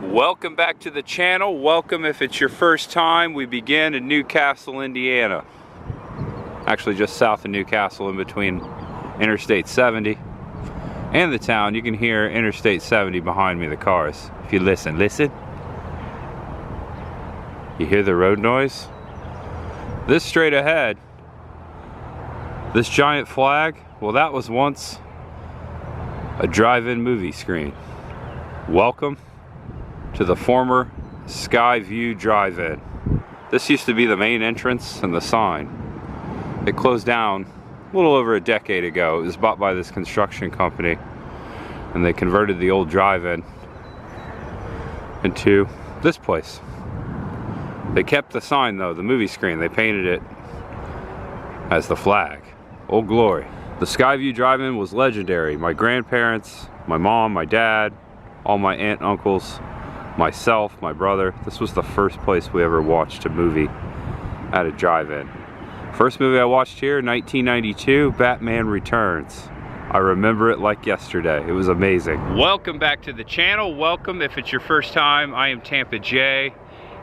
Welcome back to the channel. Welcome if it's your first time. We begin in Newcastle, Indiana. Actually just south of Newcastle, in between Interstate 70 and the town. You can hear Interstate 70 behind me, the cars. If you listen. You hear the road noise? This straight ahead, this giant flag, well, that was once a drive-in movie screen. Welcome to the former Skyview Drive-In. This used to be the main entrance and the sign. It closed down a little over a decade ago. It was bought by this construction company, and they converted the old drive-in into this place. They kept the sign though, the movie screen. They painted it as the flag. Old glory. The Skyview Drive-In was legendary. My grandparents, my mom, my dad, all my aunt and uncles, myself, my brother. This was the first place we ever watched a movie at a drive-in. First movie I watched here, 1992, Batman Returns. I remember it like yesterday. It was amazing. Welcome back to the channel. Welcome if it's your first time. I am Tampa J,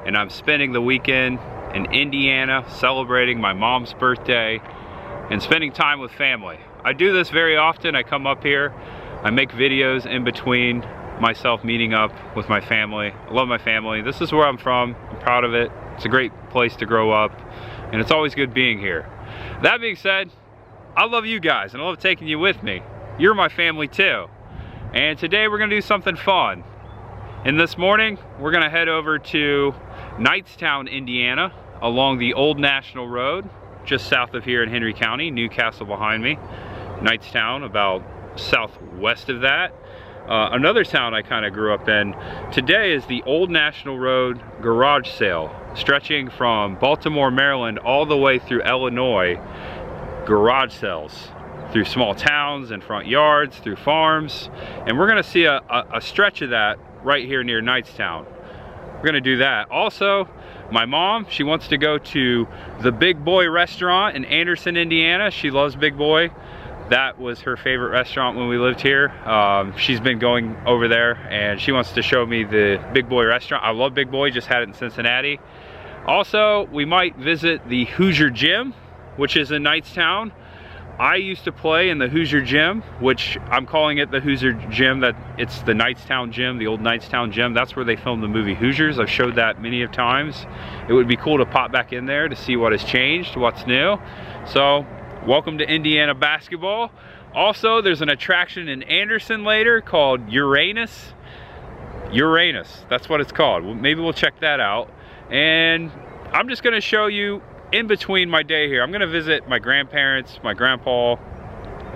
and I'm spending the weekend in Indiana celebrating my mom's birthday and spending time with family. I do this very often. I come up here, I make videos in between myself meeting up with my family. I love my family. This is where I'm from. I'm proud of it. It's a great place to grow up, and it's always good being here. That being said, I love you guys and I love taking you with me. You're my family too. And today we're gonna do something fun. And this morning, we're gonna head over to Knightstown, Indiana, along the Old National Road, just south of here in Henry County, Newcastle behind me. Knightstown, about southwest of that. Another town I kind of grew up in. Today is the Old National Road garage sale, stretching from Baltimore, Maryland, all the way through Illinois. Garage sales through small towns and front yards, through farms, and we're gonna see a stretch of that right here near Knightstown. We're gonna do that. Also, my mom, she wants to go to the Big Boy restaurant in Anderson, Indiana. She loves Big Boy. That was her favorite restaurant when we lived here. She's been going over there and she wants to show me the Big Boy restaurant. I love Big Boy, just had it in Cincinnati. Also, we might visit the Hoosier Gym, which is in Knightstown. I used to play in the Hoosier Gym, which I'm calling it the Hoosier Gym, that it's the Knightstown Gym, the old Knightstown Gym. That's where they filmed the movie Hoosiers. I've showed that many of times. It would be cool to pop back in there to see what has changed, what's new. So, welcome to Indiana basketball. Also, there's an attraction in Anderson later called Uranus. Uranus, that's what it's called. Maybe we'll check that out. And I'm just gonna show you in between my day here. I'm gonna visit my grandparents, my grandpa.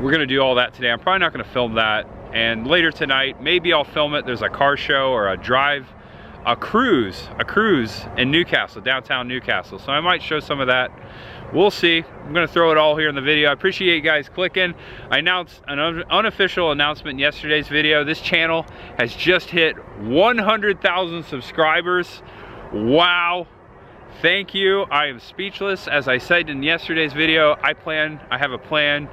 We're gonna do all that today. I'm probably not gonna film that. And later tonight, maybe I'll film it. There's a car show or a cruise in Newcastle, downtown Newcastle. So I might show some of that. We'll see. I'm gonna throw it all here in the video. I appreciate you guys clicking. I announced an unofficial announcement in yesterday's video. This channel has just hit 100,000 subscribers. Wow. Thank you. I am speechless. As I said in yesterday's video, I have a plan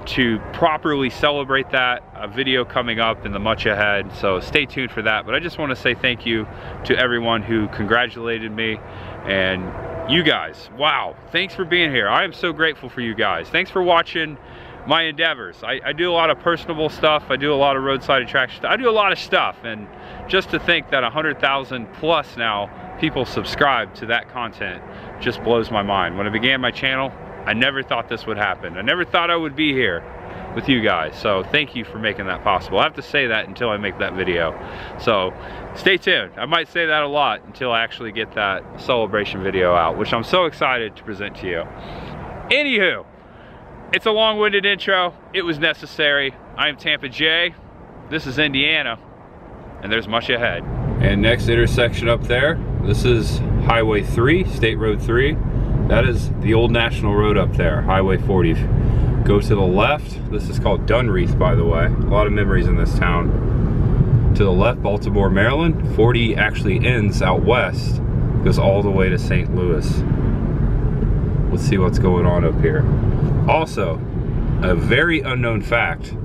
to properly celebrate that. A video coming up in the much ahead, so stay tuned for that. But I just want to say thank you to everyone who congratulated me, and you guys, wow, thanks for being here. I am so grateful for you guys. Thanks for watching my endeavors. I do a lot of personable stuff. I do a lot of roadside attraction stuff. I do a lot of stuff, and just to think that 100,000 plus now people subscribe to that content just blows my mind. When I began my channel, I never thought this would happen. I never thought I would be here with you guys. So thank you for making that possible. I have to say that until I make that video. So stay tuned. I might say that a lot until I actually get that celebration video out, which I'm so excited to present to you. Anywho, it's a long-winded intro. It was necessary. I am Tampa J. This is Indiana, and there's much ahead. And next intersection up there, this is Highway 3, State Road 3. That is the Old National Road up there, Highway 40. Go to the left. This is called Dunreath, by the way. A lot of memories in this town. To the left, Baltimore, Maryland. 40 actually ends out west, goes all the way to St. Louis. Let's see what's going on up here. Also, a very unknown fact,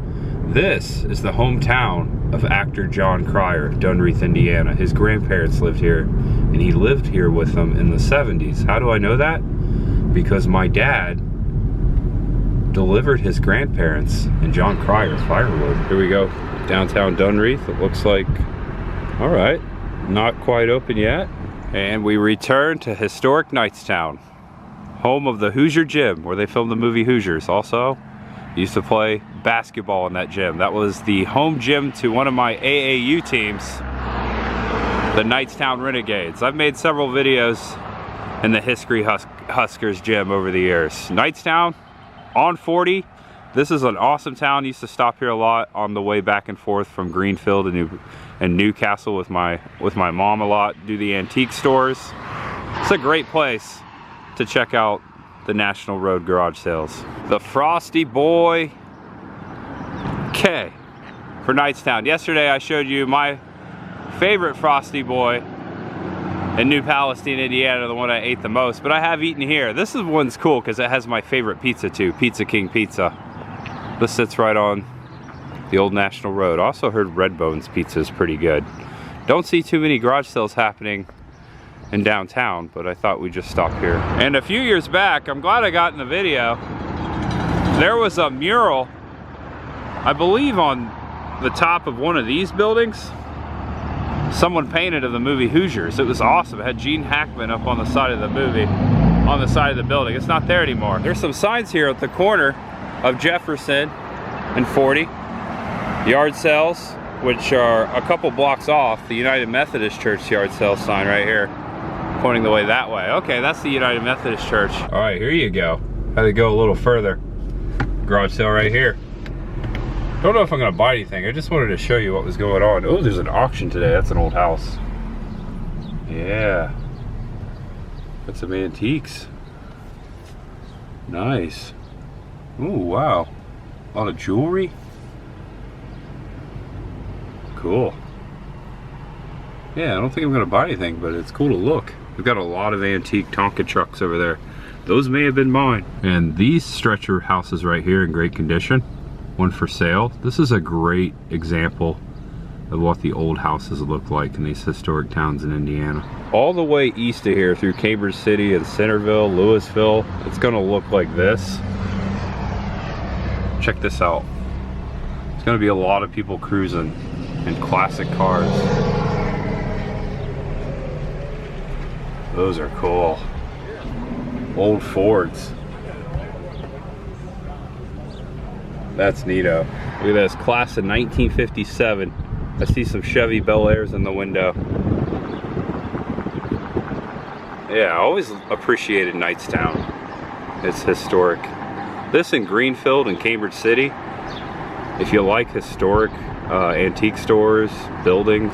this is the hometown of actor John Cryer, Dunreath, Indiana. His grandparents lived here, and he lived here with them in the 70s. How do I know that? Because my dad delivered his grandparents and John Cryer firewood. Here we go, downtown Dunreath. It looks like, all right, not quite open yet. And we return to historic Knightstown, home of the Hoosier Gym, where they filmed the movie Hoosiers. Also, used to play basketball in that gym. That was the home gym to one of my AAU teams, the Knightstown Renegades. I've made several videos in the History Huskers gym over the years. Knightstown on 40. This is an awesome town. Used to stop here a lot on the way back and forth from Greenfield and Newcastle with my mom a lot. Do the antique stores. It's a great place to check out the National Road garage sales. The Frosty Boy K for Knightstown. Yesterday I showed you my favorite Frosty Boy in New Palestine, Indiana, the one I ate the most, but I have eaten here. This one's cool because it has my favorite pizza too, Pizza King Pizza. This sits right on the old National Road. Also heard Red Bones Pizza is pretty good. Don't see too many garage sales happening in downtown, but I thought we'd just stop here. And a few years back, I'm glad I got in the video, there was a mural, I believe on the top of one of these buildings. Someone painted of the movie Hoosiers. It was awesome. It had Gene Hackman up on the side of the movie, on the side of the building. It's not there anymore. There's some signs here at the corner of Jefferson and 40. Yard sales, which are a couple blocks off. The United Methodist Church yard sale sign right here, pointing the way that way. Okay, that's the United Methodist Church. All right, here you go. Had to go a little further. Garage sale right here. Don't know if I'm gonna buy anything. I just wanted to show you what was going on. Oh, there's an auction today. That's an old house. Yeah. Got some antiques. Nice. Oh, wow. A lot of jewelry. Cool. Yeah, I don't think I'm gonna buy anything, but it's cool to look. We've got a lot of antique Tonka trucks over there. Those may have been mine. And these stretcher houses right here in great condition. One for sale. This is a great example of what the old houses look like in these historic towns in Indiana. All the way east of here through Cambridge City and Centerville, Louisville, it's gonna look like this. Check this out. It's gonna be a lot of people cruising in classic cars. Those are cool. Old Fords. That's neato. Look at this, class of 1957. I see some Chevy Bel Airs in the window. Yeah, I always appreciated Knightstown. It's historic. This in Greenfield and Cambridge City, if you like historic antique stores, buildings,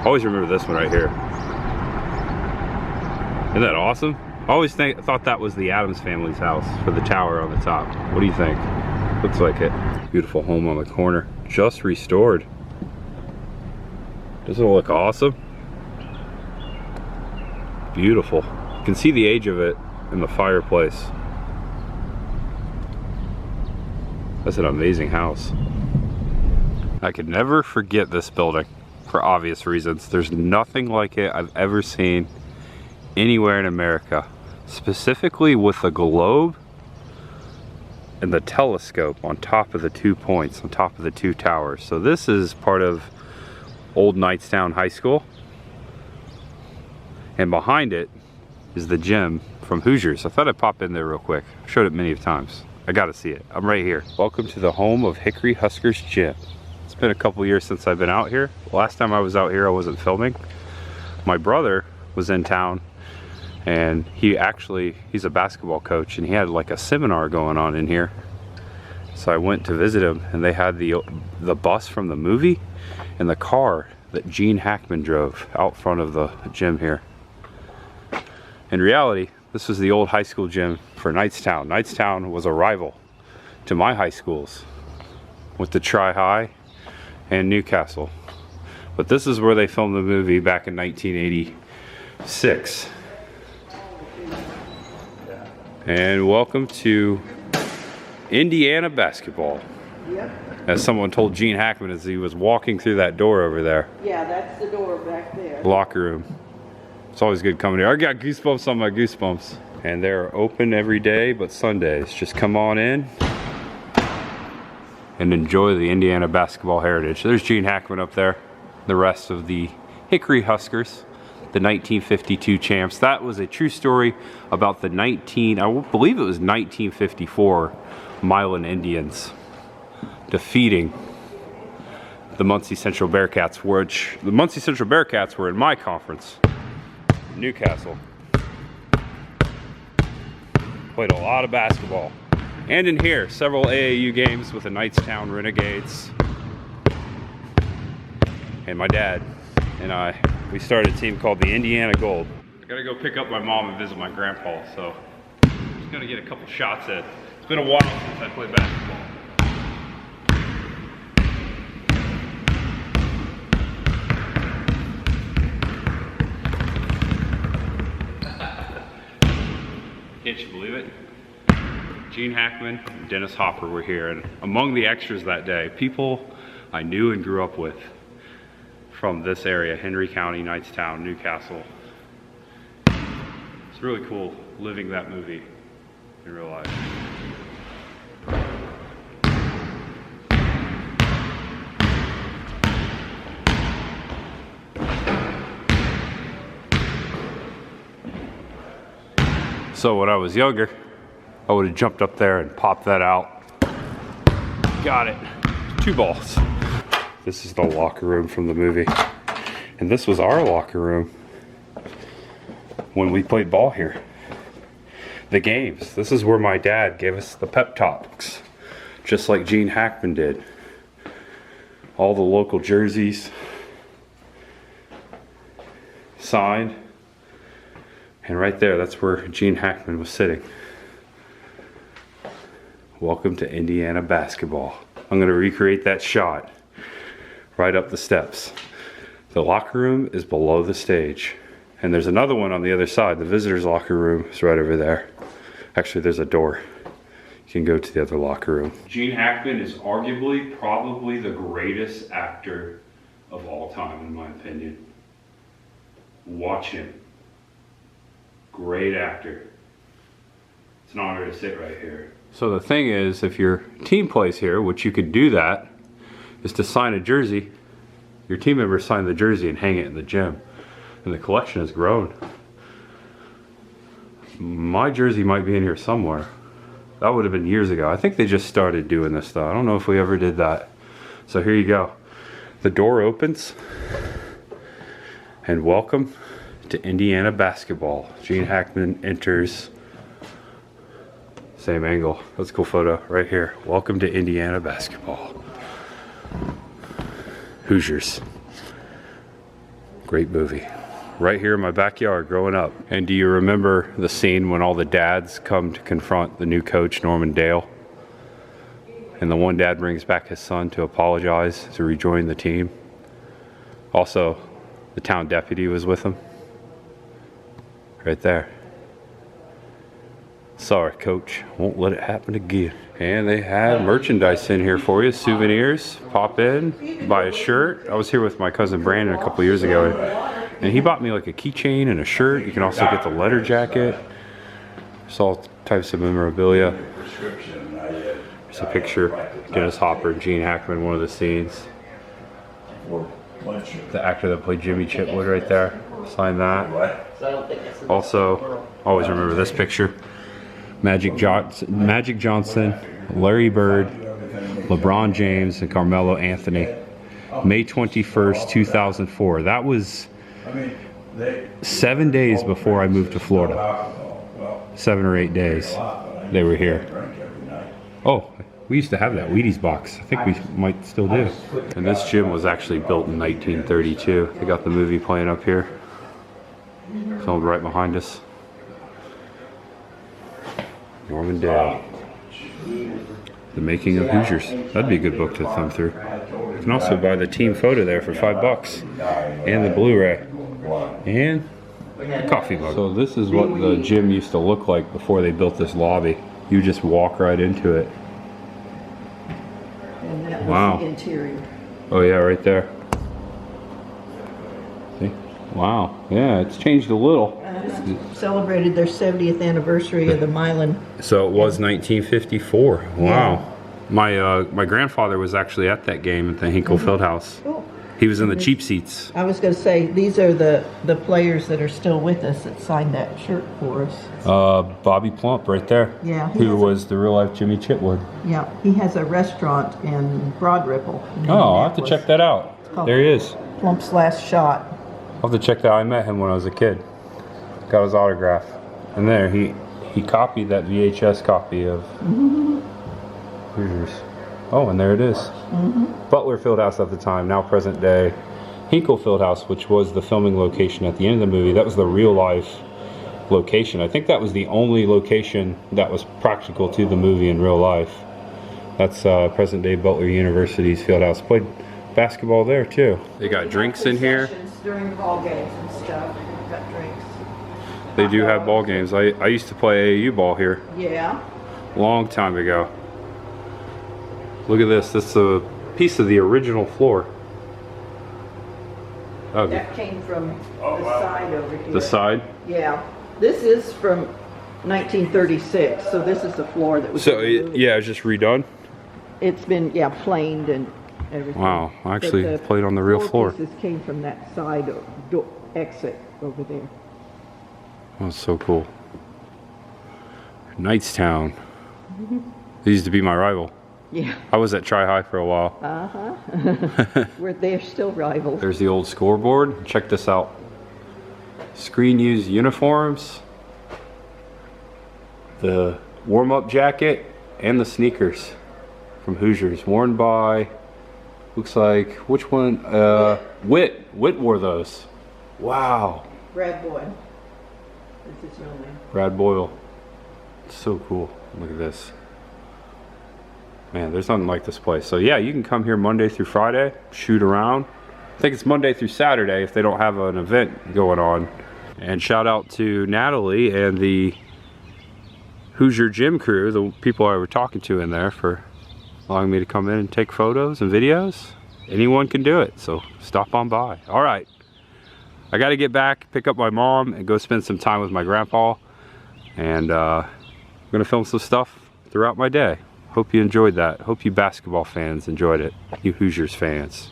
always remember this one right here. Isn't that awesome? I always thought that was the Addams family's house for the tower on the top. What do you think? Looks like it. Beautiful home on the corner, just restored. Doesn't it look awesome? Beautiful. You can see the age of it in the fireplace. That's an amazing house. I could never forget this building for obvious reasons. There's nothing like it I've ever seen anywhere in America, specifically with the globe and the telescope on top of the 2 points, on top of the 2 towers. So this is part of Old Knightstown High School, and behind it is the gym from Hoosiers. I thought I'd pop in there real quick. I've showed it many times. I gotta see it. I'm right here. Welcome to the home of Hickory Huskers Gym. It's been a couple years since I've been out here. Last time I was out here I wasn't filming. My brother was in town, and he's a basketball coach, and he had like a seminar going on in here. So I went to visit him, and they had the bus from the movie and the car that Gene Hackman drove out front of the gym here. In reality, this was the old high school gym for Knightstown. Knightstown was a rival to my high schools, with the Tri-High and Newcastle. But this is where they filmed the movie back in 1986. And welcome to Indiana basketball. As someone told Gene Hackman as he was walking through that door over there. Yeah, that's the door back there. Locker room. It's always good coming here. I got goosebumps on my goosebumps. And they're open every day but Sundays. Just come on in and enjoy the Indiana basketball heritage. There's Gene Hackman up there. The rest of the Hickory Huskers, the 1952 champs. That was a true story about the I believe it was 1954 Milan Indians defeating the Muncie Central Bearcats, which the Muncie Central Bearcats were in my conference, Newcastle. Played a lot of basketball. And in here, several AAU games with the Knightstown Renegades. And my dad and we started a team called the Indiana Gold. I gotta go pick up my mom and visit my grandpa, so I'm just gonna get a couple shots in. It's been a while since I played basketball. Can't you believe it? Gene Hackman and Dennis Hopper were here, and among the extras that day, people I knew and grew up with from this area, Henry County, Knightstown, Newcastle. It's really cool living that movie in real life. So when I was younger, I would have jumped up there and popped that out. Got it. 2 balls. This is the locker room from the movie. And this was our locker room when we played ball here. The games. This is where my dad gave us the pep talks, just like Gene Hackman did. All the local jerseys signed. And right there, that's where Gene Hackman was sitting. Welcome to Indiana basketball. I'm gonna recreate that shot right up the steps. The locker room is below the stage. And there's another one on the other side. The visitors' locker room is right over there. Actually, there's a door. You can go to the other locker room. Gene Hackman is arguably, probably the greatest actor of all time, in my opinion. Watch him. Great actor. It's an honor to sit right here. So the thing is, if your team plays here, which you could do that, is to sign a jersey. Your team members sign the jersey and hang it in the gym. And the collection has grown. My jersey might be in here somewhere. That would have been years ago. I think they just started doing this though. I don't know if we ever did that. So here you go. The door opens. And welcome to Indiana basketball. Gene Hackman enters. Same angle. That's a cool photo right here. Welcome to Indiana basketball. Hoosiers. Great movie. Right here in my backyard growing up. And do you remember the scene when all the dads come to confront the new coach, Norman Dale? And the one dad brings back his son to apologize, to rejoin the team. Also, the town deputy was with him. Right there. Sorry, coach. Won't let it happen again. And they have merchandise in here for you. Souvenirs. Pop in, buy a shirt. I was here with my cousin Brandon a couple years ago, and he bought me like a keychain and a shirt. You can also get the letter jacket. There's all types of memorabilia. There's a picture. Dennis Hopper and Gene Hackman, one of the scenes. The actor that played Jimmy Chitwood right there. Sign that. Also, always remember this picture. Magic Johnson, Larry Bird, LeBron James, and Carmelo Anthony. May 21st, 2004. That was 7 days before I moved to Florida. 7 or 8 days they were here. Oh, we used to have that Wheaties box. I think we might still do. And this gym was actually built in 1932. They got the movie playing up here. Filmed right behind us. Norman Dale. The Making of Hoosiers. That'd be a good book to thumb through. You can also buy the team photo there for $5. And the Blu-ray. And the coffee mug. So this is what the gym used to look like before they built this lobby. You just walk right into it. And that was Wow. the interior. Oh yeah, right there. See? Wow. Yeah, it's changed a little. Celebrated their 70th anniversary of the Milan. So it was 1954. Wow. Yeah. My grandfather was actually at that game at the Hinkle Fieldhouse. Oh. He was in the cheap seats. I was going to say, these are the players that are still with us that signed that shirt for us. Bobby Plump right there. Yeah. Who was the real life Jimmy Chitwood. Yeah, he has a restaurant in Broad Ripple. Oh, I'll have to check that out. There he is. Plump's Last Shot. I'll have to check that. I met him when I was a kid. Got his autograph. And there, he copied that VHS copy of Hoosiers. Oh, and there it is. Butler Fieldhouse at the time, now present day. Hinkle Fieldhouse, which was the filming location at the end of the movie. That was the real life location. I think that was the only location that was practical to the movie in real life. That's present day Butler University's Fieldhouse. Played basketball there too. They got drinks in here. During ball games and stuff. We've got drinks. They do have ball games. I used to play AAU ball here. Yeah. Long time ago. Look at this. This is a piece of the original floor. Okay. That came from the side over here. The side? Yeah. This is from 1936, so this is the floor that was. So yeah, it's just redone. It's been planed and everything. Wow, I actually But the played on the real floor. Pieces came from that side exit over there. Oh, so cool. Knightstown. They used to be my rival. Yeah. I was at Tri-High for a while. They're still rivals. There's the old scoreboard. Check this out. Screen used uniforms, the warm-up jacket, and the sneakers from Hoosiers, worn by, looks like, which one? Whit wore those. Wow. Brad Boyle. This is your name. Brad Boyle. So cool. Look at this. Man, there's nothing like this place. So yeah, you can come here Monday through Friday, shoot around. I think it's Monday through Saturday if they don't have an event going on. And shout out to Natalie and the Hoosier Gym crew, the people I were talking to in there, for allowing me to come in and take photos and videos. Anyone can do it, so stop on by. All right, I got to get back, pick up my mom, and go spend some time with my grandpa. And I'm gonna film some stuff throughout my day. Hope you enjoyed that. Hope you basketball fans enjoyed it. You Hoosiers fans.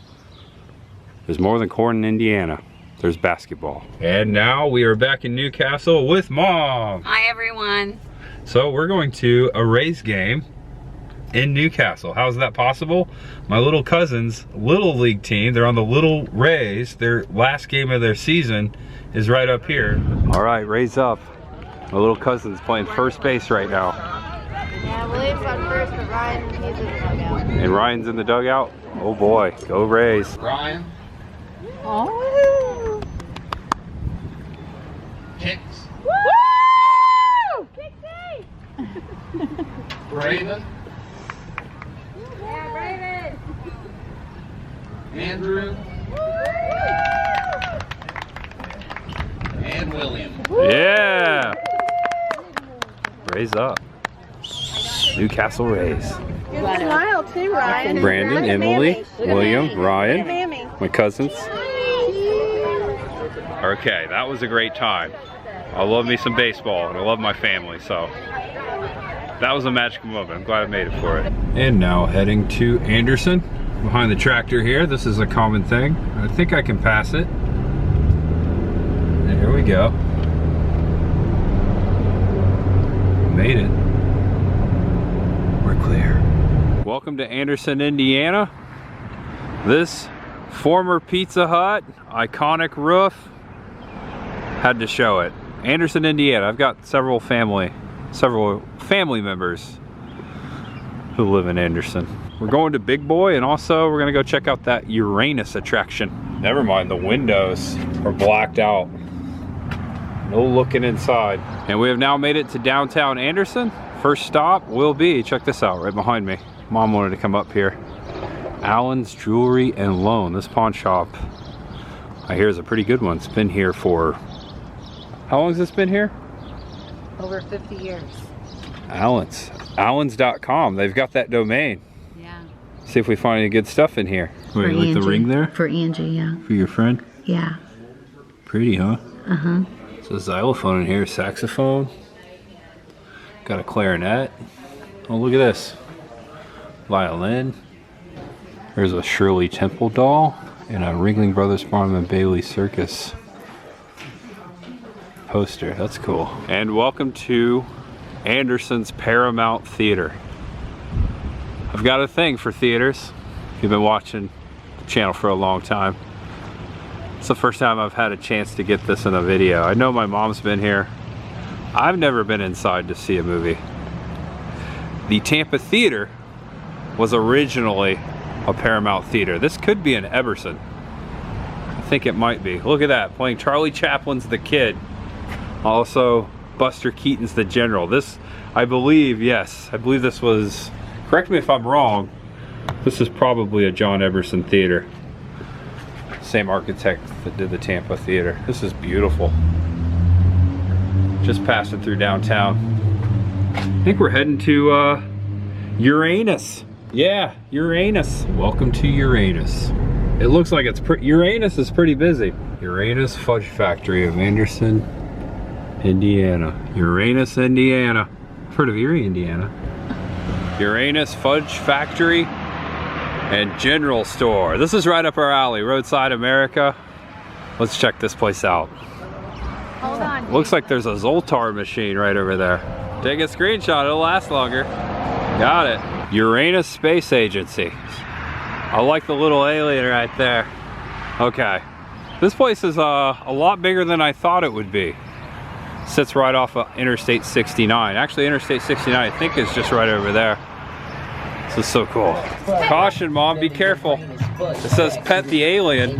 There's more than corn in Indiana. There's basketball. And now we are back in Newcastle with Mom. Hi everyone. So we're going to a Rays game in Newcastle. How's that possible? My little cousin's little league team, they're on the Little Rays. Their last game of their season is right up here. All right, Rays up. My little cousin's playing first base right now. Yeah, William's on first, but Ryan, he's in the dugout. And Ryan's in the dugout. Oh boy, go Rays. Ryan. Oh. Kicks. Woo! Kick Raven. Yeah, Raven. Andrew. And William. Yeah. Rays up. Newcastle Rays. Smile too, Ryan. Brandon, Emily, William, Ryan, Mammy. my cousins. Okay, that was a great time. I love me some baseball and I love my family, so that was a magical moment. I'm glad I made it for it. And now heading to Anderson, behind the tractor here. This is a common thing. I think I can pass it. There we go. Made it. We're clear. Welcome to Anderson, Indiana. This former Pizza Hut, iconic roof, had to show it. Anderson, Indiana. I've got several family members who live in Anderson. We're going to Big Boy, and also we're gonna go check out that Uranus attraction. Never mind, the windows are blacked out. No looking inside. And we have now made it to downtown Anderson. First stop will be, check this out, right behind me. Mom wanted to come up here. Allen's Jewelry and Loan. This pawn shop, I hear, is a pretty good one. It's been here for, how long has this been here? Over 50 years. Allen's. Allens.com. They've got that domain. Yeah. See if we find any good stuff in here. Wait, like the ring there? For Angie, yeah. For your friend? Yeah. Pretty, huh? Uh-huh. So a xylophone in here, saxophone. Got a clarinet. Oh, look at this. Violin. There's a Shirley Temple doll and a Ringling Brothers Farm and Bailey Circus poster. That's cool. And welcome to Anderson's Paramount Theater. I've got a thing for theaters. If you've been watching the channel for a long time, it's the first time I've had a chance to get this in a video. I know my mom's been here. I've never been inside to see a movie. The Tampa Theater was originally a Paramount Theater. This could be an Eberson. I think it might be. Look at that, playing Charlie Chaplin's The Kid. Also, Buster Keaton's The General. This, I believe, yes, I believe this was, correct me if I'm wrong, this is probably a John Eberson theater. Same architect that did the Tampa Theater. This is beautiful. Just passing through downtown. I think we're heading to Uranus. Yeah, Uranus. Welcome to Uranus. It looks like it's Uranus is pretty busy. Uranus Fudge Factory of Anderson, Indiana. Uranus, Indiana. I've heard of Erie, Indiana. Uranus Fudge Factory and General Store. This is right up our alley, Roadside, America. Let's check this place out. Hold on. Looks like there's a Zoltar machine right over there. Take a screenshot, it'll last longer. Got it. Uranus Space Agency. I like the little alien right there. Okay. This place is a lot bigger than I thought it would be. Sits right off of Interstate 69. Actually, Interstate 69 I think is just right over there. This is so cool. Caution, Mom, be careful. It says pet the alien.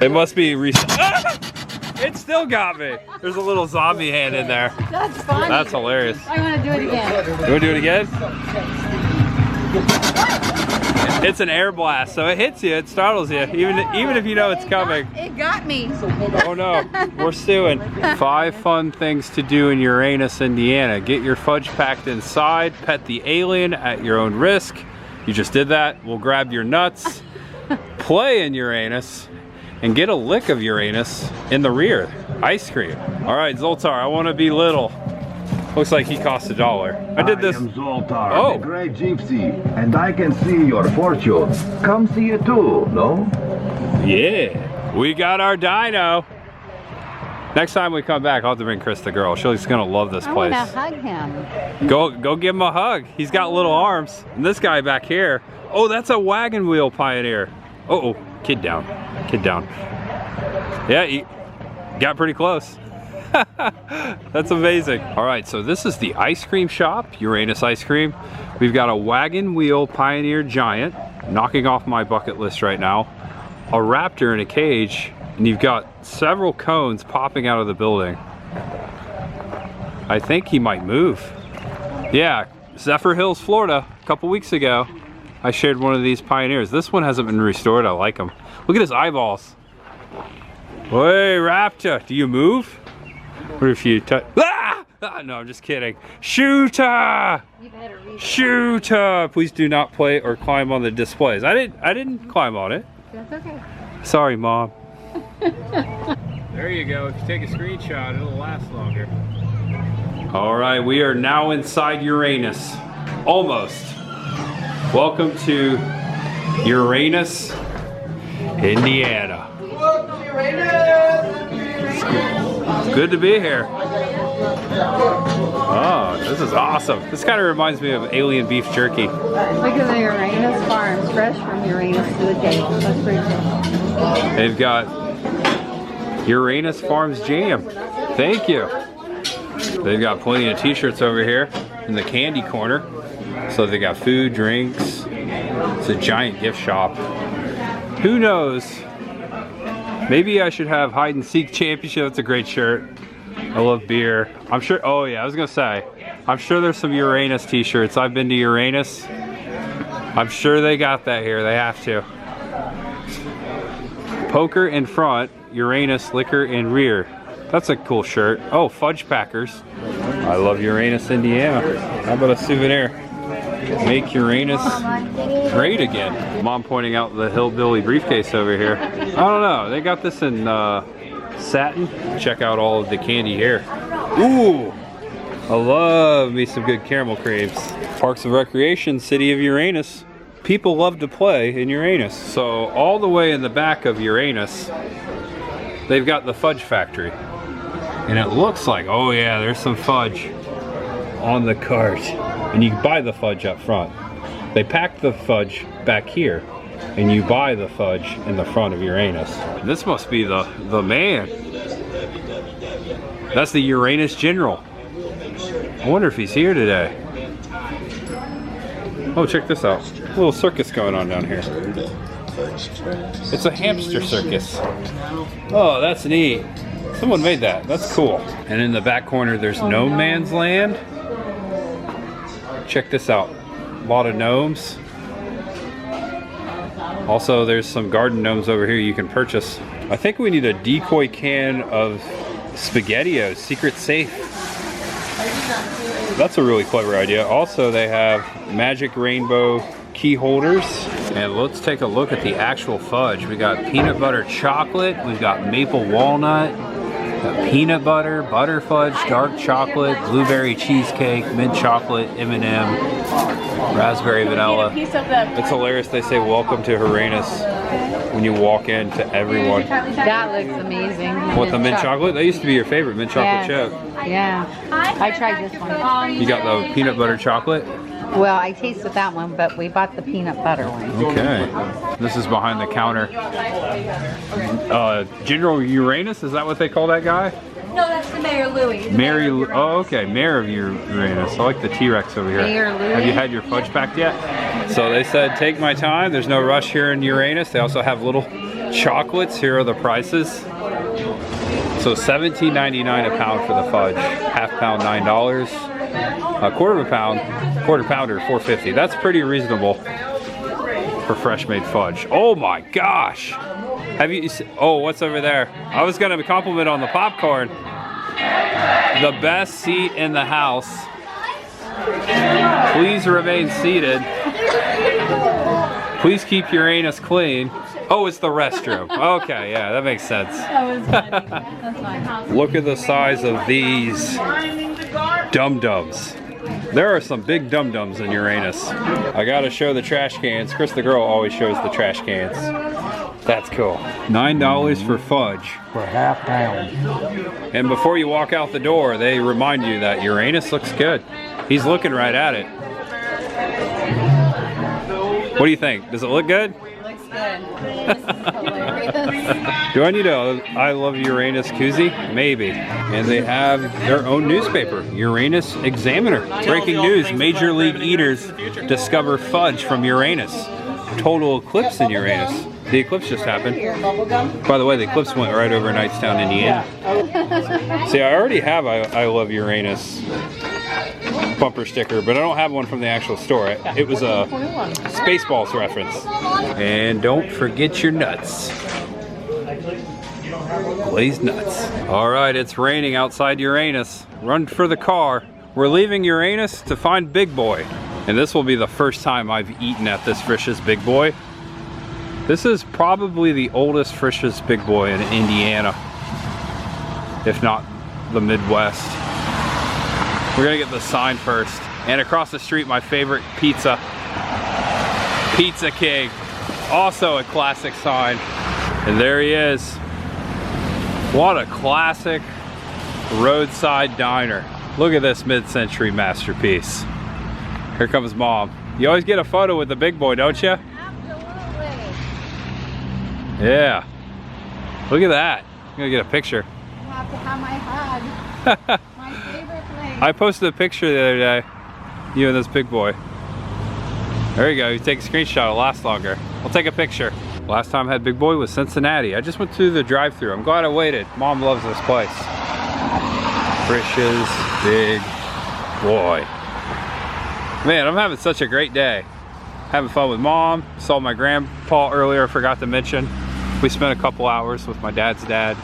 It must be It still got me. There's a little zombie hand in there. That's funny. That's hilarious. I want to do it again. You want to do it again? It's an air blast, so it hits you, it startles you, even if you know it's coming. It got me. Oh no, we're stewing. 5 fun things to do in Uranus, Indiana. Get your fudge packed inside, pet the alien at your own risk. You just did that. We'll grab your nuts, play in Uranus, and get a lick of Uranus in the rear. Ice cream. All right, Zoltar, I want to be little. Looks like he cost $1. I did this. I am Zoltar, the great gypsy, and I can see your fortune. Come see it too, no? Yeah, we got our dino. Next time we come back, I'll have to bring Chris the girl. She's gonna love this place. I want to hug him. Go give him a hug. He's got little arms. And this guy back here, oh, that's a wagon wheel pioneer. Uh-oh, kid down, kid down. Yeah, he got pretty close. That's amazing. All right, so this is the ice cream shop, Uranus Ice Cream. We've got a wagon wheel Pioneer Giant, knocking off my bucket list right now. A raptor in a cage, and you've got several cones popping out of the building. I think he might move. Yeah, Zephyr Hills, Florida, a couple weeks ago, I shared one of these Pioneers. This one hasn't been restored, I like him. Look at his eyeballs. Hey, raptor, do you move? What if you touch? Ah! No, I'm just kidding. Shooter! Shooter! Please do not play or climb on the displays. I didn't climb on it. That's okay. Sorry, Mom. There you go. If you take a screenshot, it'll last longer. All right, we are now inside Uranus. Almost. Welcome to Uranus, Indiana. Welcome to Uranus! It's good to be here. Oh, this is awesome. This kind of reminds me of alien beef jerky. Look at the Uranus farm, fresh from Uranus to the table. That's pretty cool. They've got Uranus Farms Jam. Thank you. They've got plenty of t-shirts over here in the candy corner. So they got food, drinks. It's a giant gift shop. Who knows? Maybe I should have hide and seek championship. That's a great shirt. I love beer. I'm sure, oh yeah, I was gonna say, I'm sure there's some Uranus t-shirts. I've been to Uranus. I'm sure they got that here, they have to. Poker in front. Uranus Liquor and Rear. That's a cool shirt. Oh, Fudge Packers. I love Uranus, Indiana. How about a souvenir? Make Uranus great again. Mom pointing out the hillbilly briefcase over here. I don't know. They got this in satin. Check out all of the candy here. Ooh, I love me some good caramel creams. Parks of Recreation, City of Uranus. People love to play in Uranus. So all the way in the back of Uranus, they've got the Fudge factory. And it looks like, oh yeah, there's some fudge on the cart. And you can buy the fudge up front. They pack the fudge back here, and you buy the fudge in the front of Uranus. This must be the man. That's the Uranus General. I wonder if he's here today. Oh, check this out. A little circus going on down here. It's a hamster circus. Oh, that's neat. Someone made that. That's cool. And in the back corner, there's No Man's Land. Check this out. A lot of gnomes. Also, there's some garden gnomes over here you can purchase. I think we need a decoy can of SpaghettiOs, secret safe. That's a really clever idea. Also, they have magic rainbow key holders. And let's take a look at the actual fudge. We got peanut butter chocolate. We've got maple walnut. Got peanut butter, butter fudge, dark chocolate, blueberry cheesecake, mint chocolate, M&M, raspberry vanilla. It's hilarious. They say welcome to Uranus when you walk in to everyone. That looks amazing. What, the mint chocolate? That used to be your favorite, mint chocolate chip. Yeah, I tried this one. You got the peanut butter chocolate? Well, I tasted that one, but we bought the peanut butter one. Okay. This is behind the counter. General Uranus, is that what they call that guy? No, that's the Mayor Louis. Oh, okay. Mayor of Uranus. I like the T-Rex over here. Mayor Louis. Have you had your fudge packed yet? So they said, take my time. There's no rush here in Uranus. They also have little chocolates. Here are the prices. So $17.99 a pound for the fudge. Half pound, $9. A quarter pounder, $4.50. That's pretty reasonable for fresh made fudge. Oh my gosh! Have you? Oh, what's over there? I was gonna compliment on the popcorn. The best seat in the house. Please remain seated. Please keep Uranus clean. Oh, it's the restroom. Okay, yeah, that makes sense. That was funny. That's fine. Look at the size of these dum-dums. There are some big dum-dums in Uranus. I gotta show the trash cans. Chris the girl always shows the trash cans. That's cool. $9 for fudge. For half pound. And before you walk out the door, they remind you that Uranus looks good. He's looking right at it. What do you think? Does it look good? Looks good. This is hilarious. Do I need a I Love Uranus koozie? Maybe. And they have their own newspaper, Uranus Examiner. Breaking news, Major League Eaters discover fudge from Uranus. Total eclipse in Uranus. The eclipse just happened. By the way, the eclipse went right over Knightstown, Indiana. See, I already have I Love Uranus bumper sticker, but I don't have one from the actual store. It was a Spaceballs reference. And don't forget your nuts. Glazed nuts. All right, it's raining outside Uranus. Run for the car. We're leaving Uranus to find Big Boy. And this will be the first time I've eaten at this Frisch's Big Boy. This is probably the oldest Frisch's Big Boy in Indiana, if not the Midwest. We're gonna get the sign first. And across the street, my favorite pizza, Pizza King. Also a classic sign. And there he is. What a classic roadside diner. Look at this mid-century masterpiece. Here comes Mom. You always get a photo with the Big Boy, don't you? Yeah. Look at that. I'm gonna get a picture. You have to have my hug. My favorite place. I posted a picture the other day. You and this Big Boy. There you go. You take a screenshot, it'll last longer. I'll take a picture. Last time I had Big Boy was Cincinnati. I just went through the drive-thru. I'm glad I waited. Mom loves this place. Frisch's Big Boy. Man, I'm having such a great day. Having fun with Mom. Saw my grandpa earlier, I forgot to mention. We spent a couple hours with my dad's dad.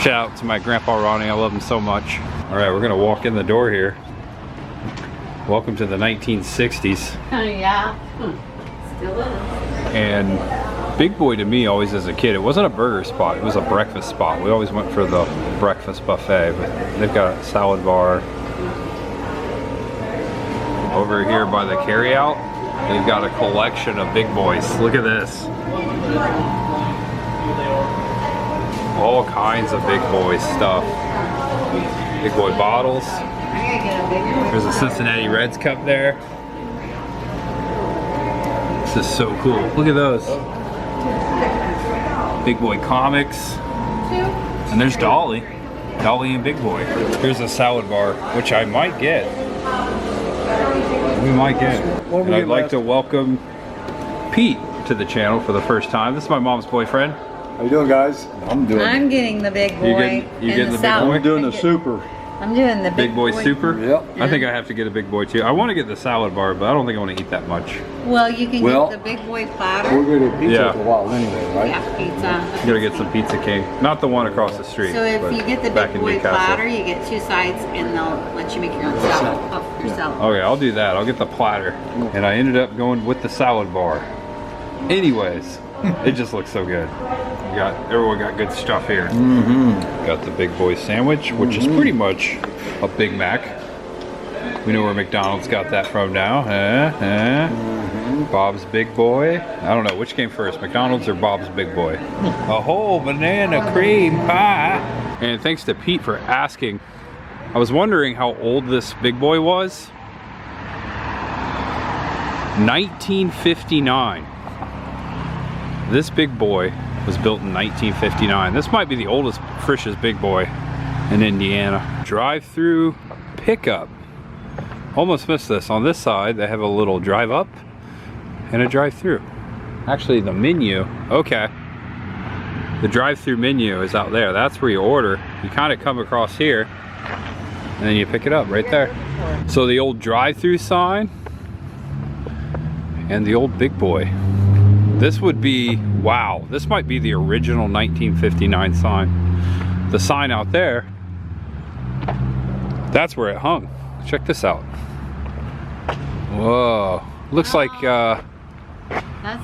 Shout out to my grandpa Ronnie, I love him so much. All right, we're gonna walk in the door here. Welcome to the 1960s. Oh, yeah. Still is. And Big Boy to me always as a kid, it wasn't a burger spot, it was a breakfast spot. We always went for the breakfast buffet, but they've got a salad bar. Over here by the carryout, they've got a collection of Big Boys. Look at this. All kinds of Big Boy stuff. Big Boy bottles. There's a Cincinnati Reds cup there. This is so cool. Look at those. Big Boy comics. And there's Dolly. Dolly and Big Boy. Here's a salad bar, which I might get. We might get. And I'd like to welcome Pete to the channel for the first time. This is my mom's boyfriend. How you doing, guys? I'm getting the big boy. You getting the big boy? I'm doing the super. I'm doing the Big Boy Super? Yep. I think I have to get a Big Boy too. I want to get the salad bar, but I don't think I want to eat that much. Well, you can get the big boy platter. We're going to pizza Yeah. for a while anyway, right? Yeah, pizza. You gotta get some Pizza King. Not the one across the street. So if but you get the back big in boy Newcastle. platter, you get 2 sides and they'll let you make your own salad. Up your salad. Okay, I'll do that. I'll get the platter. And I ended up going with the salad bar. Anyways, it just looks so good. Everyone got good stuff here. Got the Big Boy sandwich, which is pretty much a Big Mac. We know where McDonald's got that from now. Bob's Big Boy. I don't know, which came first, McDonald's or Bob's Big Boy? A whole banana cream pie. And thanks to Pete for asking. I was wondering how old this Big Boy was. 1959. This Big Boy was built in 1959. This might be the oldest, freshest Big Boy in Indiana. Drive-through pickup. Almost missed this. On this side, they have a little drive up and a drive-through. Actually, the menu, okay. The drive-through menu is out there. That's where you order. You kind of come across here and then you pick it up right there. So the old drive-through sign and the old Big Boy. This would be, wow, this might be the original 1959 sign. The sign out there, that's where it hung. Check this out. Whoa, looks like, That's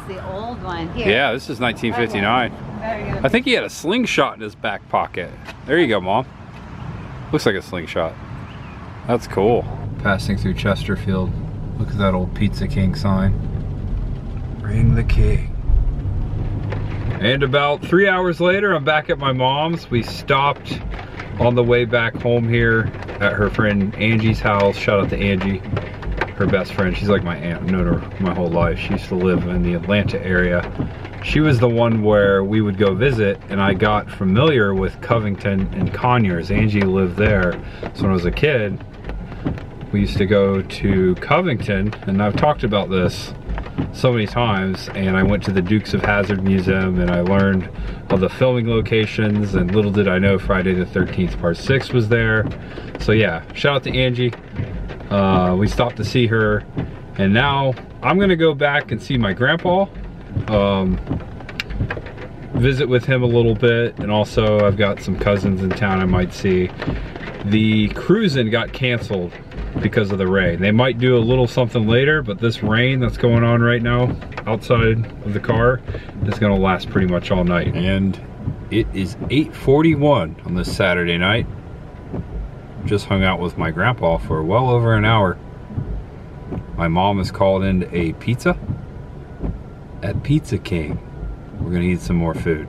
the old one. Here. yeah, this is 1959. I think he had a slingshot in his back pocket. There you go, Mom. Looks like a slingshot. That's cool. Passing through Chesterfield. Look at that old Pizza King sign. Bring the king. And about 3 hours later, I'm back at my mom's. We stopped on the way back home here at her friend Angie's house. Shout out to Angie, her best friend. She's like my aunt. I've known her my whole life. She used to live in the Atlanta area. She was the one where we would go visit, and I got familiar with Covington and Conyers. Angie lived there. So when I was a kid, we used to go to Covington, and I've talked about this so many times, and I went to the Dukes of Hazzard Museum and I learned of the filming locations, and little did I know Friday the 13th Part 6 was there. So yeah, shout out to Angie. We stopped to see her, and now I'm gonna go back and see my grandpa, visit with him a little bit, and also I've got some cousins in town I might see. The cruising got canceled because of the rain. They might do a little something later, but this rain that's going on right now outside of the car is gonna last pretty much all night. And it is 8:41 on this Saturday night. Just hung out with my grandpa for well over an hour. My mom has called in a pizza at Pizza King. We're gonna eat some more food.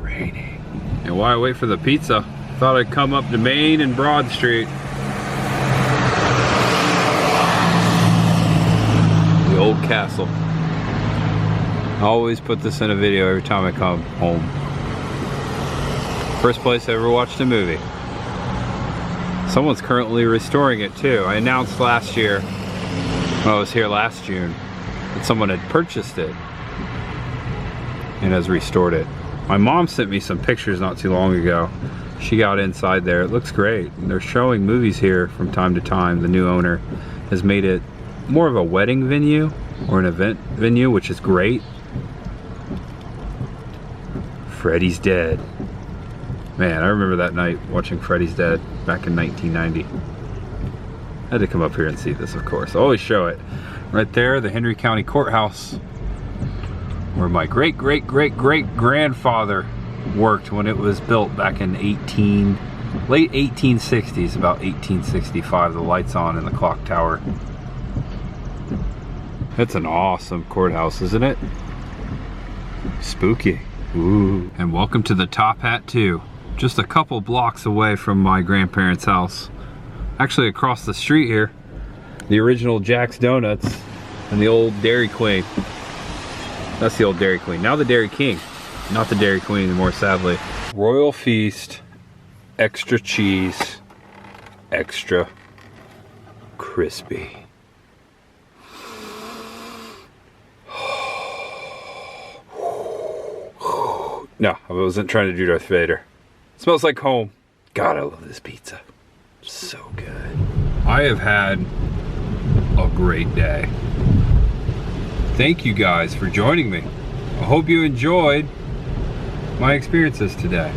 Raining. And while I wait for the pizza, thought I'd come up to Main and Broad Street. The old castle. I always put this in a video every time I come home. First place I ever watched a movie. Someone's currently restoring it too. I announced last year, when I was here last June, that someone had purchased it and has restored it. My mom sent me some pictures not too long ago. She got inside there. It looks great. And they're showing movies here from time to time. The new owner has made it more of a wedding venue. or an event venue, which is great. Freddy's Dead. Man, I remember that night watching Freddy's Dead back in 1990. I had to come up here and see this, of course. I always show it. Right there, the Henry County Courthouse, where my great-great-great-great-grandfather worked when it was built back in late 1860s, about 1865. The lights on in the clock tower. That's an awesome courthouse, isn't it? Spooky. Ooh. And welcome to the Top Hat 2. Just a couple blocks away from my grandparents' house. Actually across the street here, the original Jack's Donuts and the old Dairy Queen. That's the old Dairy Queen. Now the Dairy King, not the Dairy Queen anymore, sadly. Royal Feast, extra cheese, extra crispy. No, I wasn't trying to do Darth Vader. It smells like home. God, I love this pizza. So good. I have had a great day. Thank you guys for joining me. I hope you enjoyed my experiences today.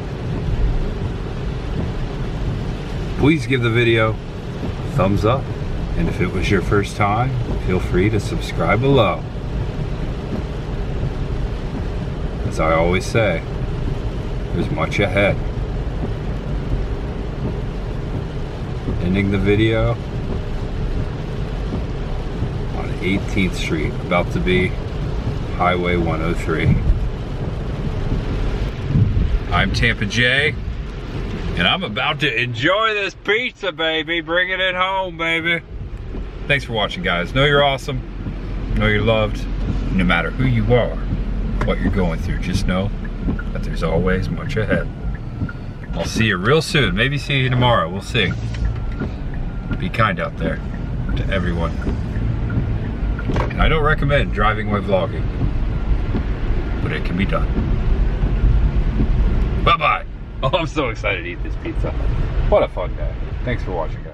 Please give the video a thumbs up. And if it was your first time, feel free to subscribe below. As I always say, there's much ahead. Ending the video on 18th Street, about to be Highway 103. I'm Tampa J, and I'm about to enjoy this pizza, baby. Bringing it home, baby. Thanks for watching, guys. Know you're awesome. Know you're loved. No matter who you are, what you're going through, just know that there's always much ahead. I'll see you real soon. Maybe see you tomorrow. We'll see. Be kind out there to everyone. And I don't recommend driving while vlogging, but it can be done. Bye-bye. Oh, I'm so excited to eat this pizza. What a fun day. Thanks for watching, guys.